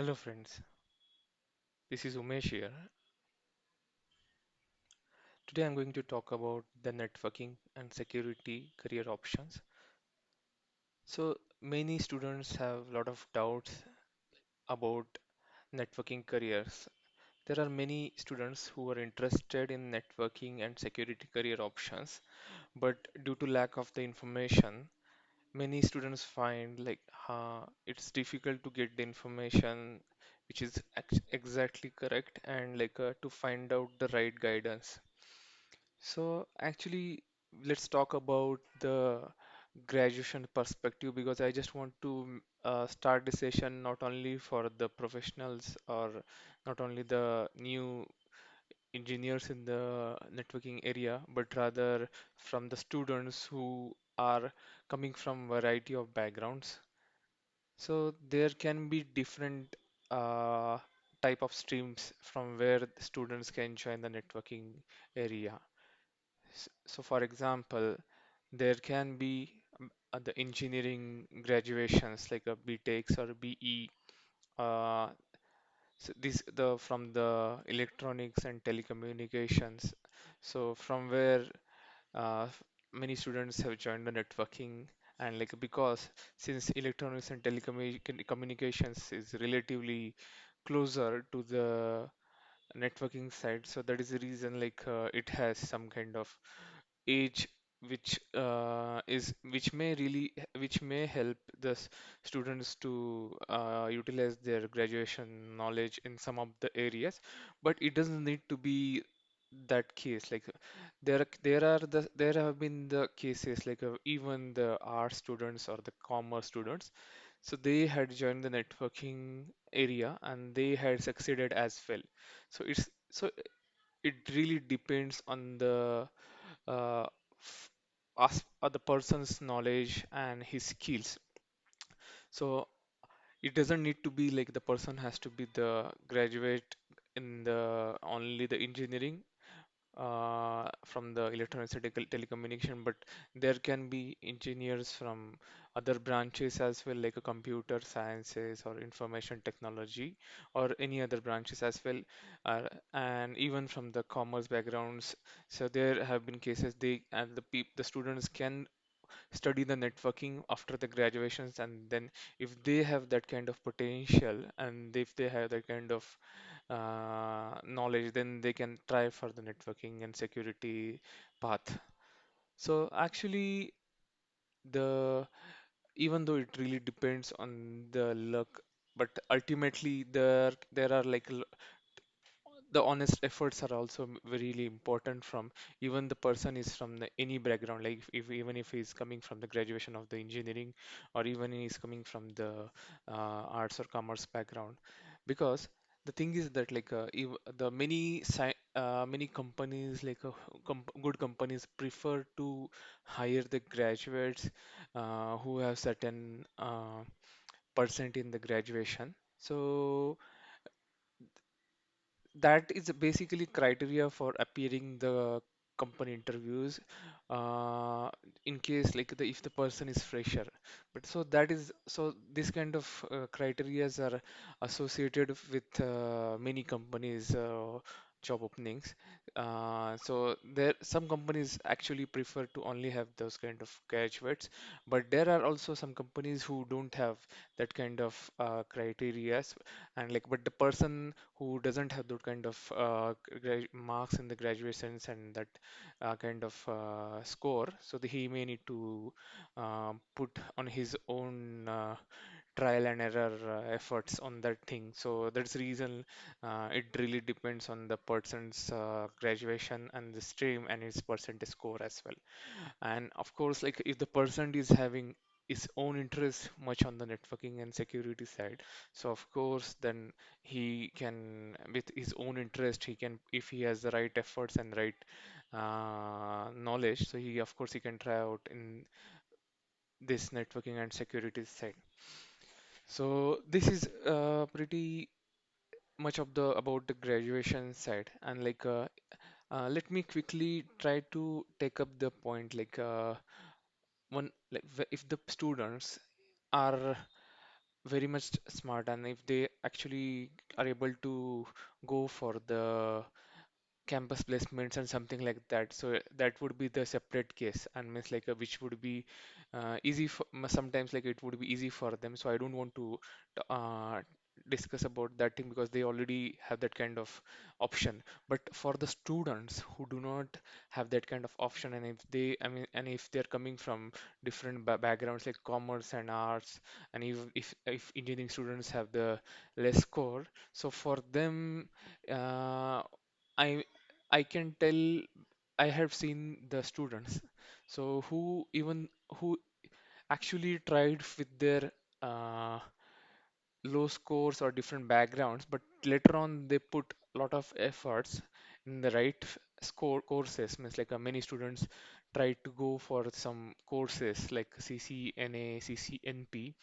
Hello friends, this is Umesh here. Today I'm going to talk about the networking and security career options. So many students have a lot of doubts about networking careers. There are many students who are interested in networking and security career options, but due to lack of the information, many students find it's difficult to get the information which is exactly correct and to find out the right guidance. So actually, let's talk about the graduation perspective because I just want to start the session not only for the professionals or not only the new engineers in the networking area, but rather from the students who are coming from variety of backgrounds. So there can be different uh, type of streams from where the students can join the networking area. So, for example, there can be the engineering graduations like a BTechs or BE. Uh, so this the from the electronics and telecommunications. So from where many students have joined the networking and like because since electronics and telecommunications is relatively closer to the networking side, so that is the reason it has some kind of age which may help the students to utilize their graduation knowledge in some of the areas, but it doesn't need to be that case. There have been the cases even the art students or the commerce students, so they had joined the networking area and they had succeeded as well. So it really depends on uh, the person's knowledge and his skills. So it doesn't need to be like the person has to be the graduate in the only the engineering from the electronics and telecommunication, but there can be engineers from other branches as well, like a computer sciences or information technology or any other branches as well, and even from the commerce backgrounds. So there have been cases the students can study the networking after the graduations, and then if they have that kind of potential and if they have that kind of knowledge, then they can try for the networking and security path. So actually, the even though it really depends on the luck, but ultimately there are the honest efforts are also really important from even the person is from any background, like if even if he's coming from the graduation of the engineering or even he's coming from the arts or commerce background, because the thing is that if the many companies good companies prefer to hire the graduates who have certain percent in the graduation. So that is basically criteria for appearing the company interviews uh, in case if the person is fresher, but so this kind of criterias are associated with many companies job openings, so there some companies actually prefer to only have those kind of graduates, but there are also some companies who don't have that kind of criterias, and but the person who doesn't have that kind of marks in the graduations and that kind of score, so he may need to put on his own trial and error efforts on that thing. So that's the reason it really depends on the person's graduation and the stream and his percentage score as well. And of course, like if the person is having his own interest much on the networking and security side, so of course then he can, with his own interest, he can, if he has the right efforts and right knowledge, so he of course he can try out in this networking and security side. So this is pretty much of the about the graduation side, and let me quickly try to take up the point if the students are very much smart, and if they actually are able to go for the campus placements and something like that, so that would be the separate case, and means like which would be easy for sometimes, like it would be easy for them. So I don't want to uh, discuss about that thing because they already have that kind of option. But for the students who do not have that kind of option, and if they, I mean, and if they're coming from different backgrounds like commerce and arts, and if engineering students have the less score, so for them, uh, I I can tell, I have seen the students so who actually tried with their uh, low scores or different backgrounds, but later on they put a lot of efforts in the right score courses. Means like many students try to go for some courses like CCNA, CCNP,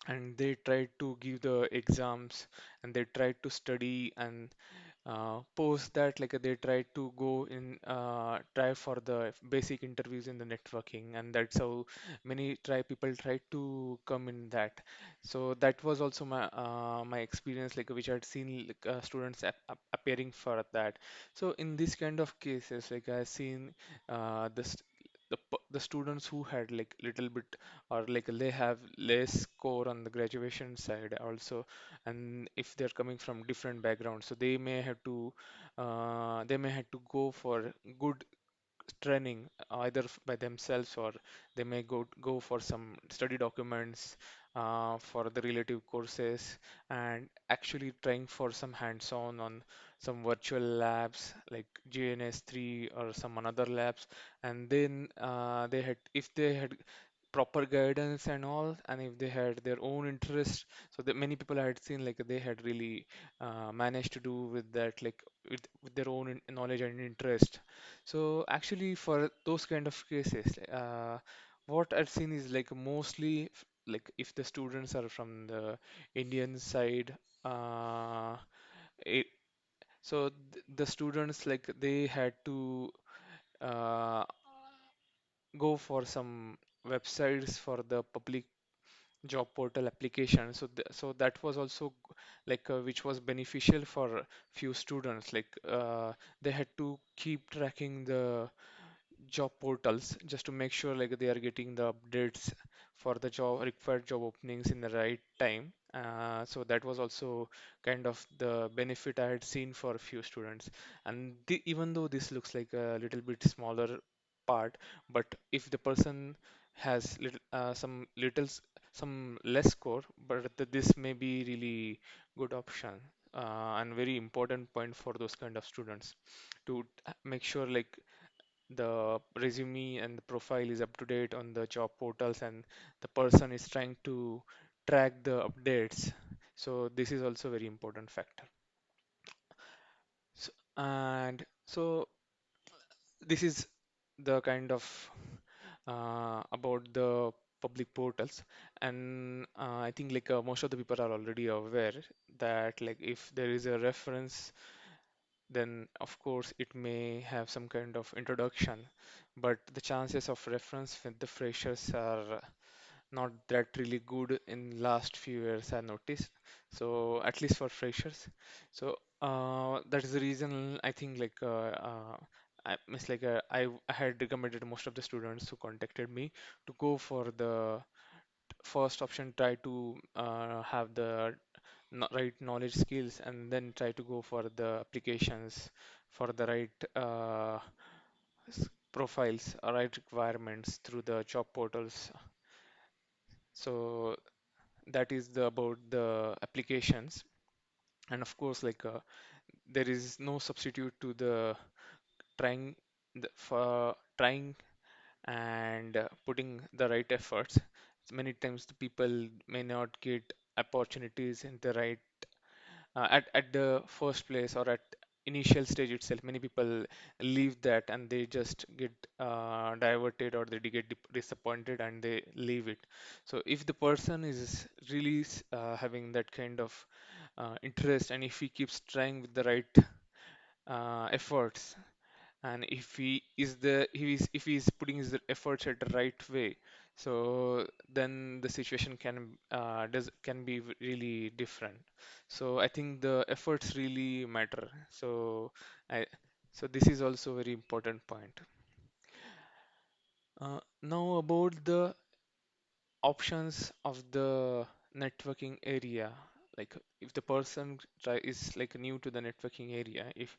and they try to give the exams, and they try to study, and post that, like they try to go in try for the basic interviews in the networking, and that's how many try people try to come in that. So that was also my experience, like which I'd seen, like, students appearing for that. So in this kind of cases, like I've seen this the students who had like little bit, or like they have less score on the graduation side also, and if they're coming from different backgrounds, so they may have to go for good training either by themselves, or they may go for some study documents for the relative courses, and actually trying for some hands-on on some virtual labs like GNS3 or some another labs. And then they had, if they had proper guidance and all, and if they had their own interest, so that many people I had seen, like they had really managed to do with that, like with their own knowledge and interest. So actually, for those kind of cases, what I've seen is like mostly like if the students are from the Indian side, uh, it, so the students, like they had to uh, go for some websites for the public job portal application. So so that was also like which was beneficial for few students. Like they had to keep tracking the job portals just to make sure like they are getting the updates for the job required job openings in the right time. So that was also kind of the benefit I had seen for a few students. And even though this looks like a little bit smaller part, but if the person has some less score, but this may be really good option and very important point for those kind of students to make sure like the resume and the profile is up to date on the job portals, and the person is trying to track the updates. So this is also very important factor. And so this is the kind of about the public portals. And I think like most of the people are already aware that like if there is a reference, then of course it may have some kind of introduction, but the chances of reference with the freshers are not that really good in last few years I noticed. So at least for freshers. So that is the reason I think like it's like I had recommended most of the students who contacted me to go for the first option, try to have the right knowledge skills, and then try to go for the applications for the right profiles or right requirements through the job portals. So that is about the applications. And of course, like there is no substitute to the trying for trying and putting the right efforts. Many times the people may not get opportunities in the right at the first place, or at initial stage itself. Many people leave that and they just get diverted, or they get disappointed and they leave it. So if the person is really having that kind of interest, and if he keeps trying with the right efforts, and if he is putting his efforts at the right way, so then the situation can be really different. So I think the efforts really matter. I so this is also very important point. Now about the options of the networking area, like if the person is like new to the networking area, if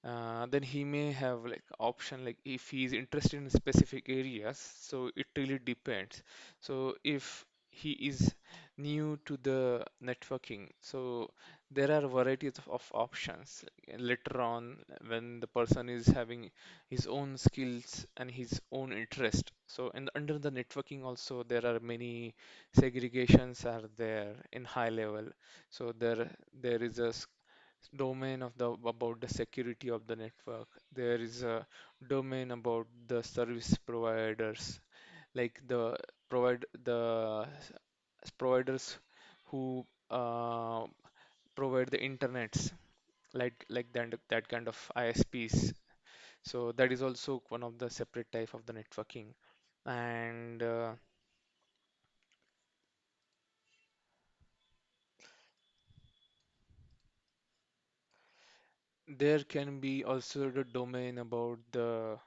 then he may have like option, like if he is interested in specific areas, so it really depends. So if he is new to the networking, so there are varieties of options later on when the person is having his own skills and his own interest. So under the networking also there are many segregations are there in high level. So there is a domain of the about the security of the network. There is a domain about the service providers, like the providers who provide the internets, like that kind of ISPs. So that is also one of the separate type of the networking. And there can be also the domain about the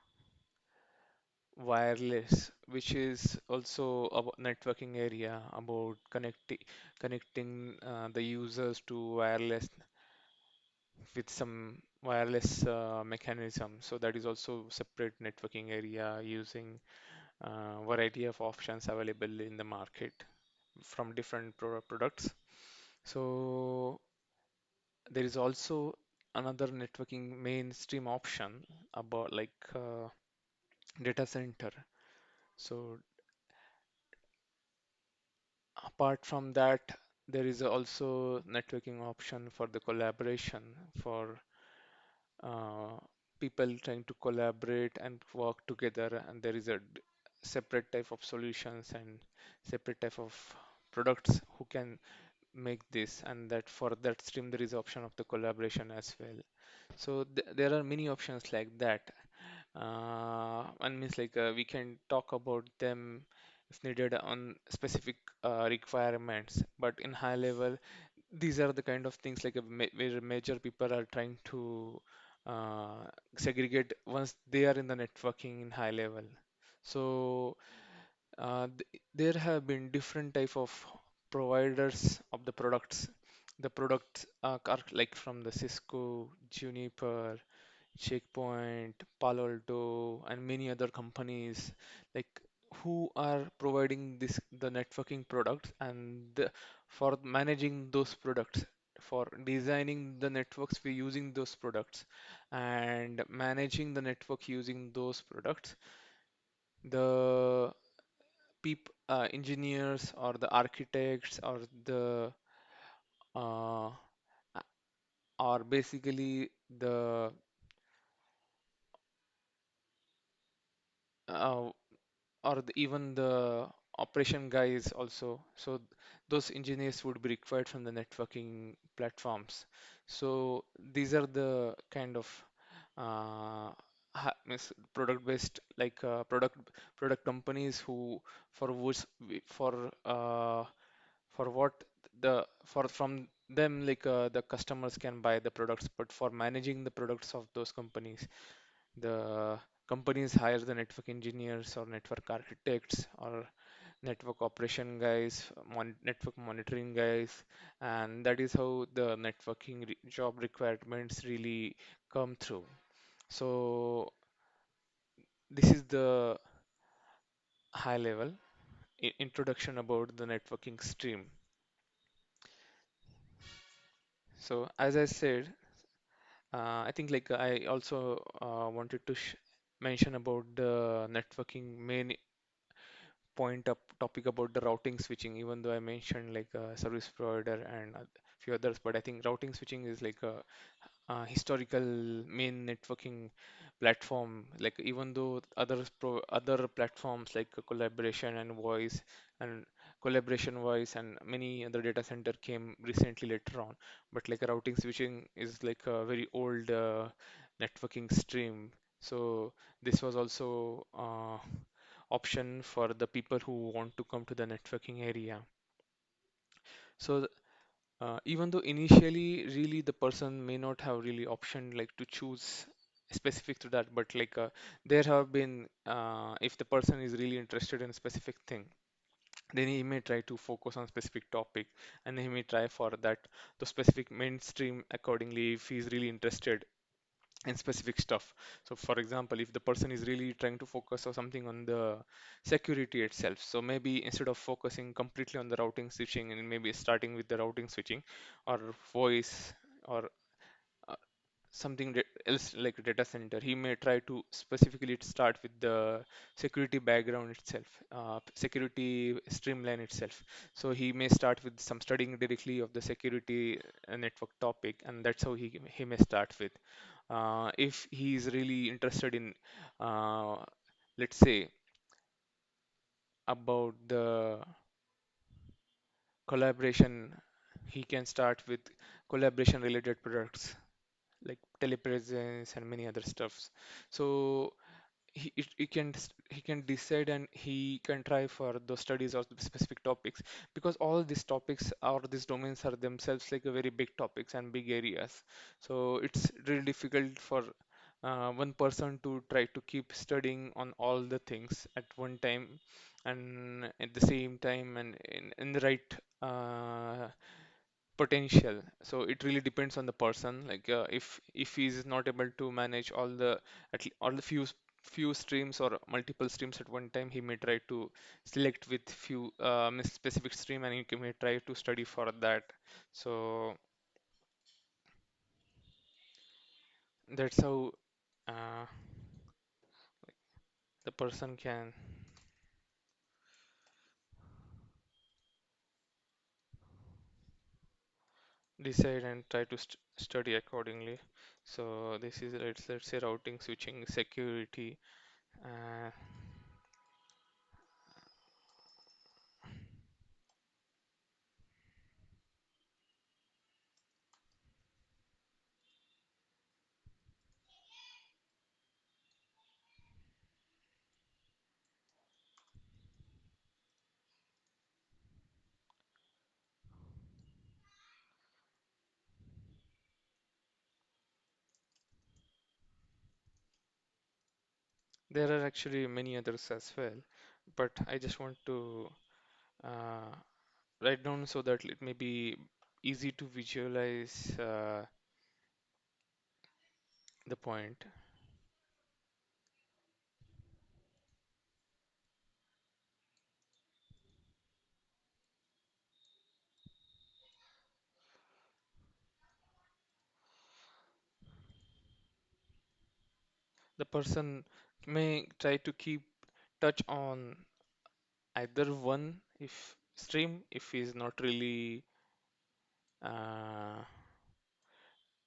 wireless, which is also about networking area about connecting the users to wireless with some wireless mechanism. So that is also separate networking area using variety of options available in the market from different products. So there is also another networking mainstream option about like data center. So apart from that, there is also networking option for the collaboration for uh, people trying to collaborate and work together, and there is a separate type of solutions and separate type of products who can make this, and that for that stream there is option of the collaboration as well. So there are many options like that. And means like we can talk about them if needed on specific requirements, but in high level, these are the kind of things like where major people are trying to uh, segregate once they are in the networking in high level. So there have been different type of providers of the products. The products are like from the Cisco, Juniper, Checkpoint, Palo Alto, and many other companies like who are providing this the networking products and for managing those products, for designing the networks we using those products and managing the network using those products. The engineers or the architects or the uh, are basically the uh, even the operation guys also. So those engineers would be required from the networking platforms. So these are the kind of means product based like product companies who for which for what the for from them like the customers can buy the products, but for managing the products of those companies, the companies hire the network engineers or network architects or network operation guys, network monitoring guys, and that is how the networking job requirements really come through. So this is the high level introduction about the networking stream. So as I said, I think like I also wanted to mention about the networking main point up topic about the routing switching, even though I mentioned like a service provider and a few others, but I think routing switching is like a historical main networking platform. Like even though other platforms like collaboration and voice and collaboration voice and many other data center came recently later on, but like routing switching is like a very old networking stream So this was also option for the people who want to come to the networking area. So even though initially really the person may not have really option like to choose specific to that, but like there have been if the person is really interested in a specific thing, then he may try to focus on specific topic, and he may try for that the specific mainstream accordingly if he's really interested in specific stuff. So for example, if the person is really trying to focus on something on the security itself, so maybe instead of focusing completely on the routing switching and maybe starting with the routing switching or voice or uh, something else like a data center, he may try to specifically start with the security background itself, security streamline itself. So he may start with some studying directly of the security network topic, and that's how he may start with. If he is really interested in, uh, let's say, about the collaboration, he can start with collaboration related products like telepresence and many other stuffs. So he can decide and he can try for those studies of the specific topics, because all these topics or these domains are themselves like a very big topics and big areas. So it's really difficult for one person to try to keep studying on all the things at one time and at the same time and in the right potential. So it really depends on the person. Like if he's not able to manage all the all the few streams or multiple streams at one time, he may try to select with few specific stream, and he may try to study for that. So that's how uh, the person can decide and try to study accordingly. So this is let's say routing, switching, security. Uh, there are actually many others as well, but I just want to uh, write down so that it may be easy to visualize the point. The person may try to keep touch on either one if stream if he is not really uh,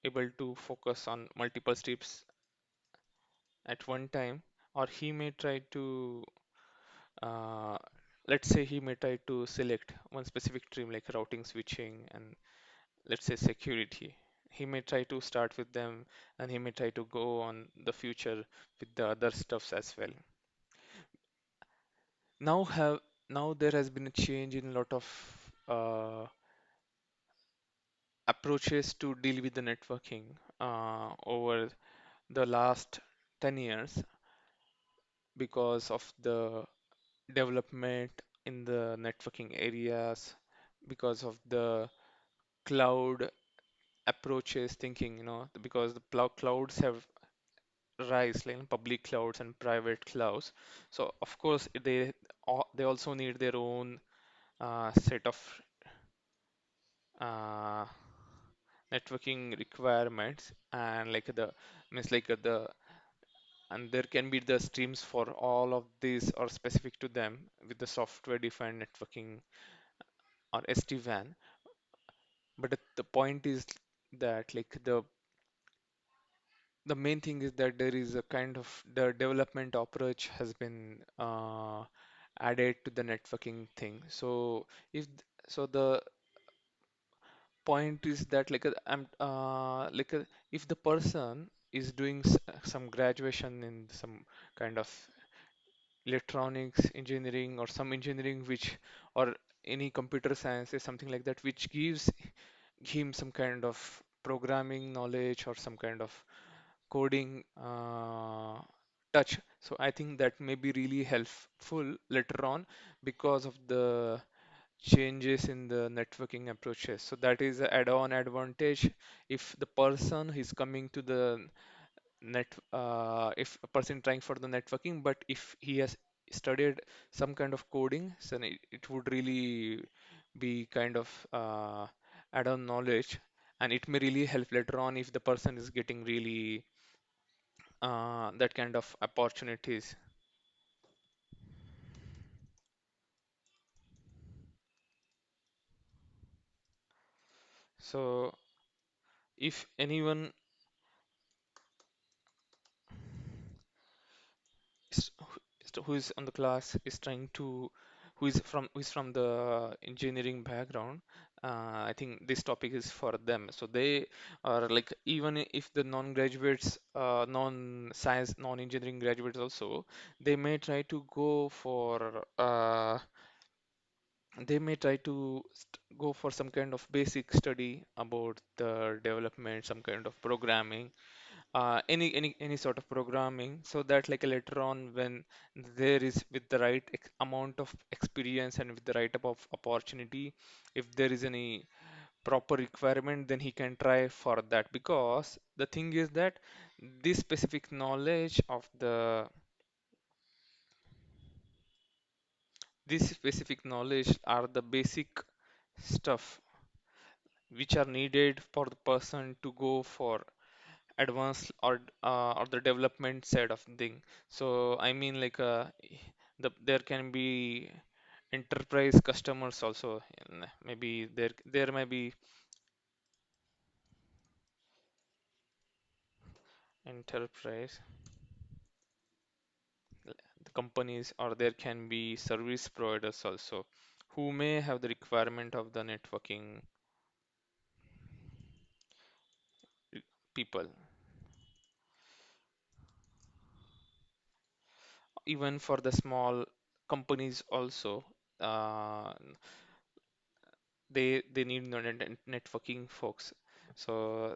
able to focus on multiple streams at one time, or he may try to uh, let's say he may try to select one specific stream like routing, switching, and let's say security. He may try to start with them, and he may try to go on the future with the other stuffs as well. Now have now there has been a change in a lot of approaches to deal with the networking over the last 10 years because of the development in the networking areas, because of the cloud approaches thinking, because the clouds have rise, like public clouds and private clouds. So of course they also need their own set of uh, networking requirements, and like the means like the and there can be the streams for all of these or specific to them with the software defined networking or SD-WAN. But the point is that like the main thing is that there is a kind of the development approach has been added to the networking thing. So if so the point is that like if the person is doing some graduation in some kind of electronics engineering or some engineering which or any computer science is something like that which gives him some kind of programming knowledge or some kind of coding touch. So I think that may be really helpful later on because of the changes in the networking approaches. So that is an add-on advantage if the person is coming to the if a person trying for the networking, but if he has studied some kind of coding, then it would really be kind of add-on knowledge, and it may really help later on if the person is getting really that kind of opportunities. So if anyone is, who is on the class is trying to who is from the engineering background, I think this topic is for them. So they are like even if the non-graduates, non-science, non-engineering graduates also, they may try to go for go for some kind of basic study about the development, some kind of programming, any sort of programming, so that like later on when there is with the right amount of experience and with the right type of opportunity, if there is any proper requirement, then he can try for that. Because the thing is that this specific knowledge of the this specific knowledge are the basic stuff which are needed for the person to go for advanced or the development side of thing. So I mean like there can be enterprise customers also. Maybe there may be enterprise the companies, or there can be service providers also who may have the requirement of the networking people. Even for the small companies also, uh, they need networking folks. So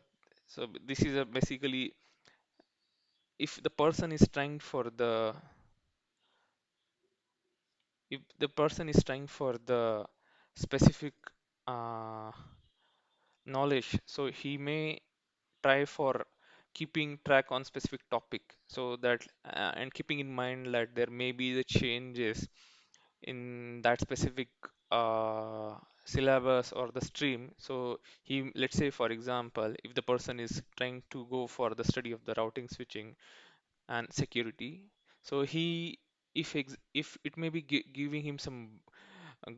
this is a basically if the person is trying for the if the person is trying for the specific uh, knowledge, so he may try for keeping track on specific topic, so that and keeping in mind that there may be the changes in that specific uh, syllabus or the stream. So he, let's say for example, if the person is trying to go for the study of the routing, switching, and security, so he if it may be giving him some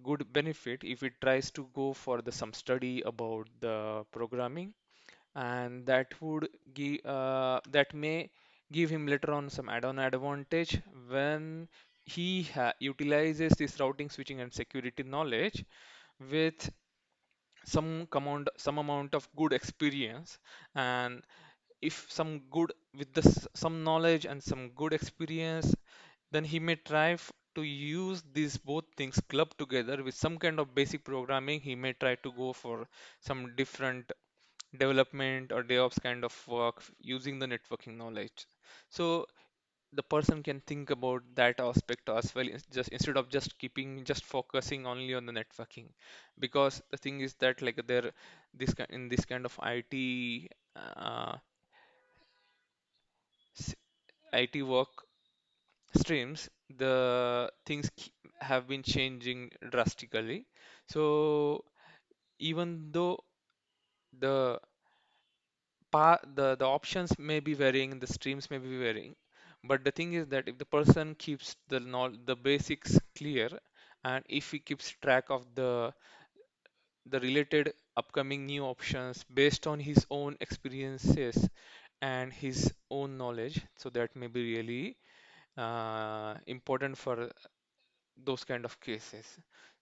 good benefit if he tries to go for the some study about the programming, and that may give him later on some add-on advantage when he utilizes this routing, switching, and security knowledge with some amount of good experience. And if some good with some knowledge and some good experience, then he may try to use these both things club together with some kind of basic programming. He may try to go for some different development or DevOps kind of work using the networking knowledge. So the person can think about that aspect as well, just instead of just focusing only on the networking. Because the thing is that like there in this kind of uh, s- IT work streams, the have been changing drastically. So even though the the options may be varying, the streams may be varying, but the thing is that if the person keeps the basics clear, and if he keeps track of the related upcoming new options based on his own experiences and his own knowledge, so that may be really important for those kind of cases.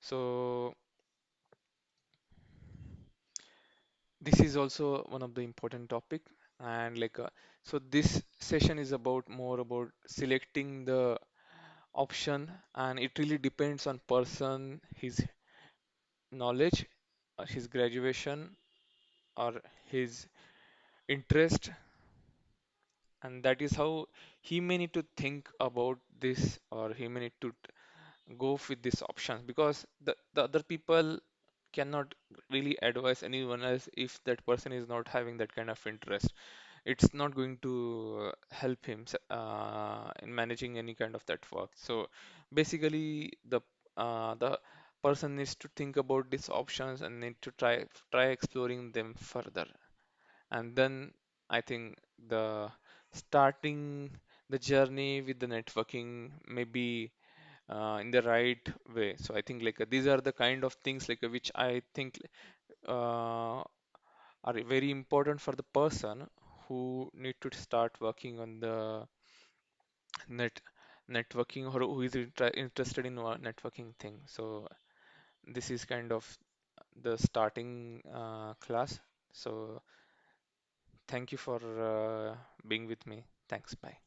So this is also one of the important topic. And so this session is about more about selecting the option, and it really depends on person, his knowledge, his graduation, or his interest, and that is how he may need to think about this, or he may need to go with this option, because the other people cannot really advise anyone else if that person is not having that kind of interest. It's not going to help him in managing any kind of that work. So basically, the person needs to think about these options and need to try exploring them further. And then I think the starting the journey with the networking may be in the right way. So I think these are the kind of things which I think are very important for the person who need to start working on the net networking, or who is interested in networking thing. So this is kind of the starting class. So thank you for being with me. Thanks. Bye.